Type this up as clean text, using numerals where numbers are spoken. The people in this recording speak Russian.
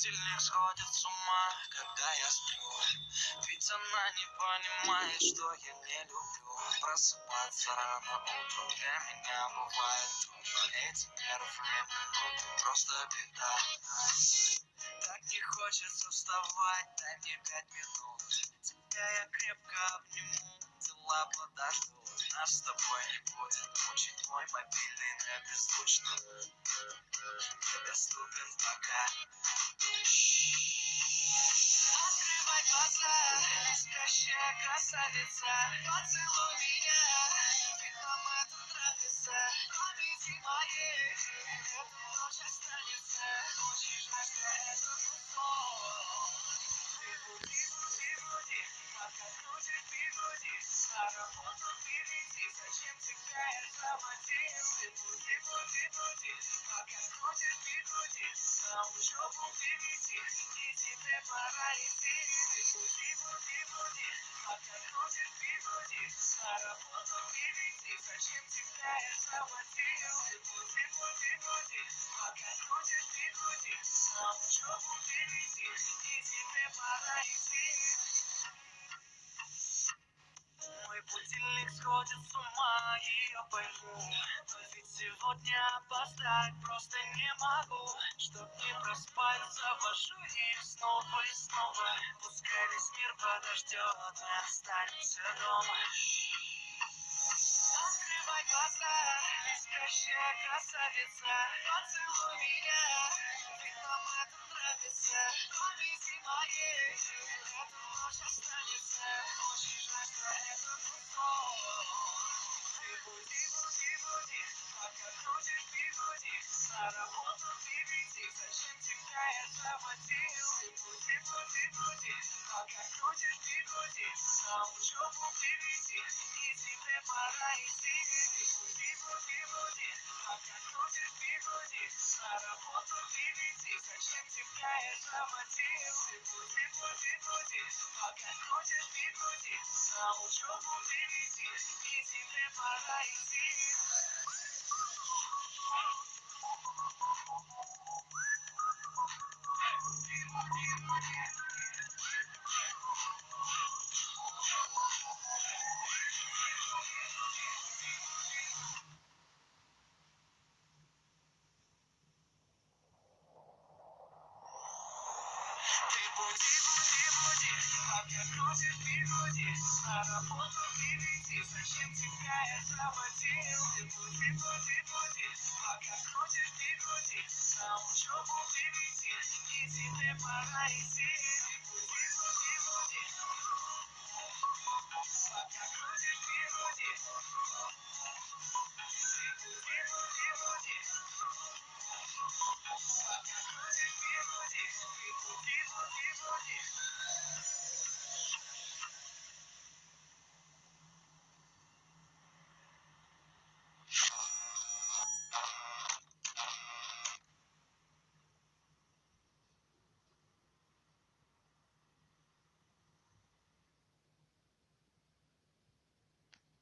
будильник сходит с ума, когда я сплю. Ведь она не понимает, что я не люблю просыпаться рано утром. Для меня бывает трудно. Эти первые минуты просто беда. Так не хочется вставать, дай мне 5 минут. Тебя я крепко обниму, дела подождут. Нас с тобой не будет мучить мой мобильный на беззвучном. Недоступен пока. Открывай глаза, спящая красавица. Поцелуй меня, ведь нам это нравится. Памяти моей, эта ночь останется. Очень жаль, что это был сон. Ты буди, буди, буди, пока крутит бигуди. На работу впереди, зачем тебя я заводил? Ты буди, буди, буди, пока крутит бигуди. На учебу впереди, и тебе пора идти. Ты буди, буди, буди, пока крутит бигуди. На работу впереди, зачем тебя я заводил? Ты буди, буди, буди, пока крутит бигуди. На учебу впереди, и тебе пора идти. Мой будильник сходит с ума, ее пойму. Но ведь сегодня опоздать просто не могу. Чтоб не проспать, завожу ее снова и снова. Пускай весь мир подождет, мы останемся дома. Открывай глаза, спящая красавица. Поцелуй меня, ведь нам это нравится. Памяти моей, эта ночь останется. Очень жаль, что это был сон. Ты буди, буди, буди, пока крутит бигуди. На работу впереди, зачем тебя я заводил? Ты буди, буди, буди, пока крутит бигуди. На учебу впереди, и тебе пора идти. Ты буди, буди, буди, пока крутит бигуди. На работу впереди, зачем тебя я заводил? Ты буди, буди, буди, пока крутит бигуди. На учебу впереди, и тебе пора идти. Ты буди, буди, буди, пока крутит бигуди. На работу впереди, зачем тебя я заводил? Ты буди, буди, буди, пока крутит бигуди. На учебу впереди, и тебе пора идти. Ты буди, буди, буди, пока крутит бигуди. Ты буди, буди, буди, пока крутит бигуди. Ты буди, буди, буди.